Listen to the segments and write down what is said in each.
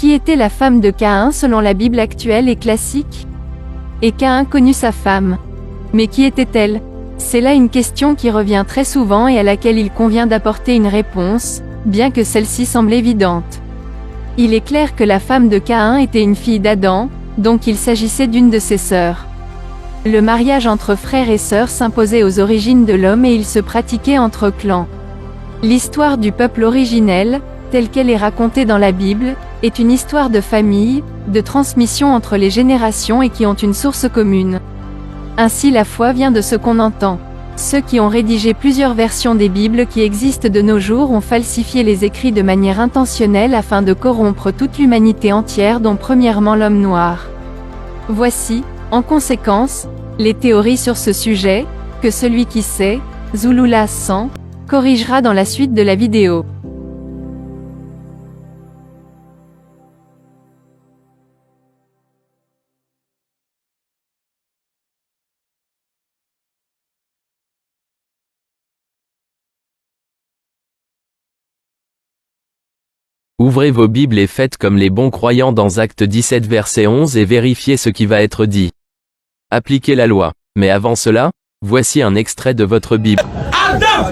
Qui était la femme de Caïn selon la Bible actuelle et classique? Et Caïn connut sa femme. Mais qui était-elle? C'est là une question qui revient très souvent et à laquelle il convient d'apporter une réponse, bien que celle-ci semble évidente. Il est clair que la femme de Caïn était une fille d'Adam, donc il s'agissait d'une de ses sœurs. Le mariage entre frères et sœurs s'imposait aux origines de l'homme et il se pratiquait entre clans. L'histoire du peuple originel, telle qu'elle est racontée dans la Bible, est une histoire de famille, de transmission entre les générations et qui ont une source commune. Ainsi la foi vient de ce qu'on entend. Ceux qui ont rédigé plusieurs versions des Bibles qui existent de nos jours ont falsifié les écrits de manière intentionnelle afin de corrompre toute l'humanité entière dont premièrement l'homme noir. Voici, en conséquence, les théories sur ce sujet, que celui qui sait, Zulula 100, corrigera dans la suite de la vidéo. Ouvrez vos Bibles et faites comme les bons croyants dans Actes 17 verset 11 et vérifiez ce qui va être dit. Appliquez la loi. Mais avant cela, voici un extrait de votre Bible. Adam,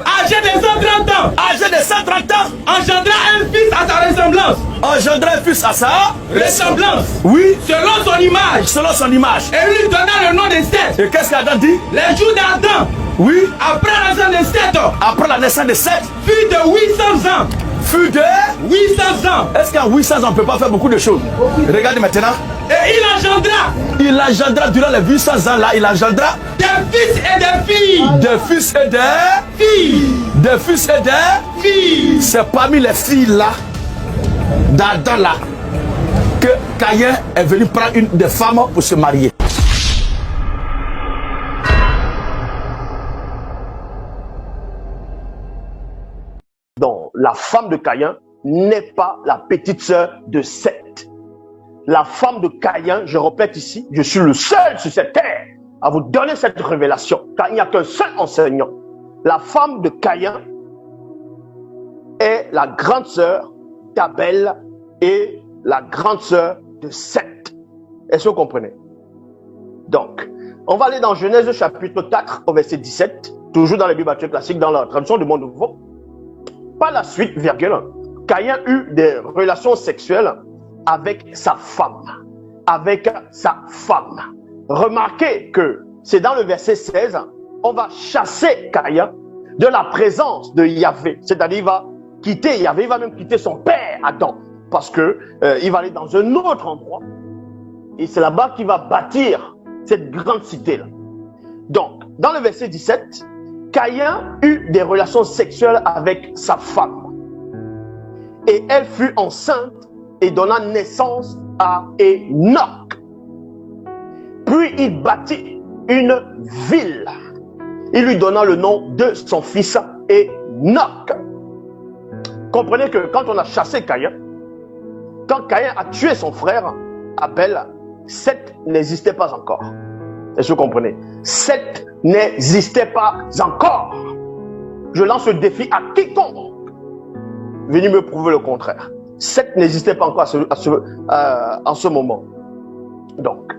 âgé de 130 ans, engendra un fils à sa ressemblance. Engendra un fils à sa Ressemblance. Oui. Selon son image. Selon son image. Et lui donna le nom de Seth. Et qu'est-ce qu'Adam dit? Les jours d'Adam. Oui. Après la naissance de Seth. Après la naissance de Seth. Fut de 800 ans. Fut de 800 ans. Est-ce qu'en 800 ans on ne peut pas faire beaucoup de choses? Regardez maintenant. Et il engendra durant les 800 ans là, il engendra des fils et des filles. Des fils et des filles. Des fils et des filles. C'est parmi les filles là, d'Adam là, que Caïn est venu prendre une des femmes pour se marier. Donc, la femme de Caïn n'est pas la petite sœur de Seth. La femme de Caïn, je répète ici, je suis le seul sur cette terre à vous donner cette révélation, car il n'y a qu'un seul enseignant. La femme de Caïn est la grande sœur d'Abel et la grande sœur de Seth. Est-ce que vous comprenez? Donc, on va aller dans Genèse chapitre 4 au verset 17, toujours dans les Bibles classiques, dans la traduction du Monde Nouveau. Par la suite, virgule, Caïn eut des relations sexuelles avec sa femme. Remarquez que c'est dans le verset 16, on va chasser Caïn de la présence de Yahvé. C'est-à-dire, il va quitter Yahvé, il va même quitter son père Adam, parce que il va aller dans un autre endroit. Et c'est là-bas qu'il va bâtir cette grande cité-là. Donc, dans le verset 17, Caïn eut des relations sexuelles avec sa femme. Et elle fut enceinte et donna naissance à Enoch. Puis il bâtit une ville. Il lui donna le nom de son fils Enoch. Comprenez que quand on a chassé Caïn, quand Caïn a tué son frère Abel, Seth n'existait pas encore. Est-ce que vous comprenez? Seth n'existait pas encore. Je lance le défi à quiconque venez me prouver le contraire. Seth n'existait pas encore en ce moment. Donc,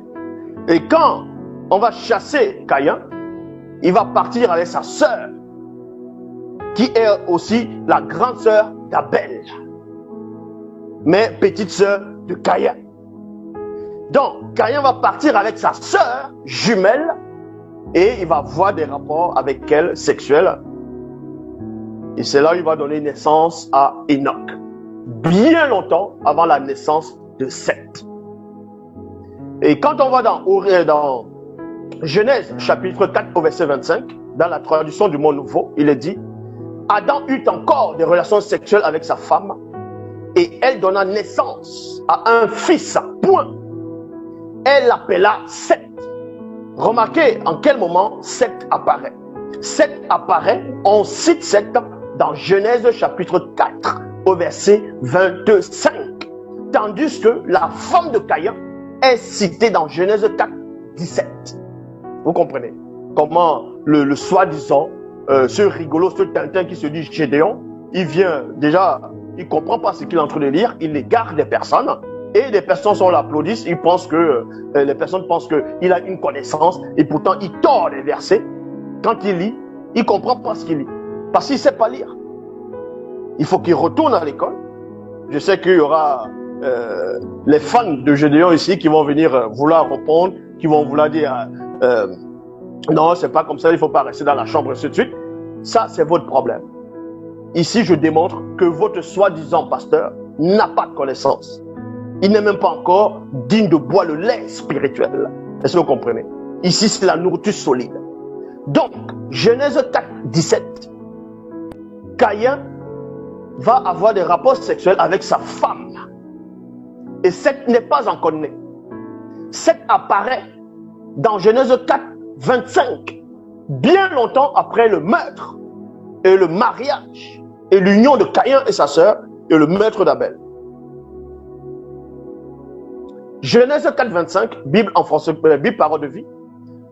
et quand on va chasser Caïn, il va partir avec sa sœur, qui est aussi la grande sœur d'Abel, mais petite sœur de Caïn. Donc, Caïn va partir avec sa sœur jumelle et il va avoir des rapports avec elle sexuels. Et c'est là où il va donner naissance à Enoch, bien longtemps avant la naissance de Seth. Et quand on va dans Genèse chapitre 4 au verset 25, dans la traduction du Monde Nouveau, il est dit: Adam eut encore des relations sexuelles avec sa femme et elle donna naissance à un fils. Point. Elle l'appela Seth. Remarquez en quel moment Seth apparaît. Seth apparaît, on cite Seth dans Genèse chapitre 4 au verset 25. Tandis que la femme de Caïn est citée dans Genèse 4, 17. Vous comprenez comment le soi-disant, ce rigolo, ce Tintin qui se dit Gédéon, il vient déjà il ne comprend pas ce qu'il est en train de lire, il égare des personnes, et les personnes sont là, applaudissent, les personnes pensent qu'il a une connaissance, et pourtant il tord les versets. Quand il lit, il ne comprend pas ce qu'il lit, parce qu'il ne sait pas lire. Il faut qu'il retourne à l'école. Je sais qu'il y aura les fans de Gédéon ici qui vont venir vouloir répondre, qui vont vouloir dire non, c'est pas comme ça, il ne faut pas rester dans la chambre, et ainsi de suite. Ça, c'est votre problème. Ici, je démontre que votre soi-disant pasteur n'a pas de connaissance. Il n'est même pas encore digne de boire le lait spirituel. Est-ce que vous comprenez? Ici, c'est la nourriture solide. Donc, Genèse 4, 17. Caïn va avoir des rapports sexuels avec sa femme. Et Seth n'est pas encore né. Seth apparaît dans Genèse 4, 25, bien longtemps après le meurtre et le mariage et l'union de Caïn et sa sœur et le meurtre d'Abel. Genèse 4, 25, Bible en français, Bible parole de vie.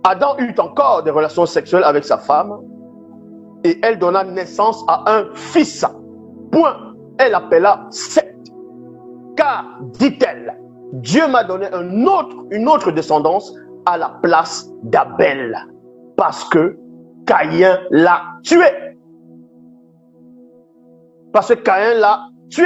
Adam eut encore des relations sexuelles avec sa femme et elle donna naissance à un fils. Point. Elle l'appela Seth. Car, dit-elle, Dieu m'a donné une autre descendance à la place d'Abel. Parce que Caïn l'a tué. Parce que Caïn l'a tué.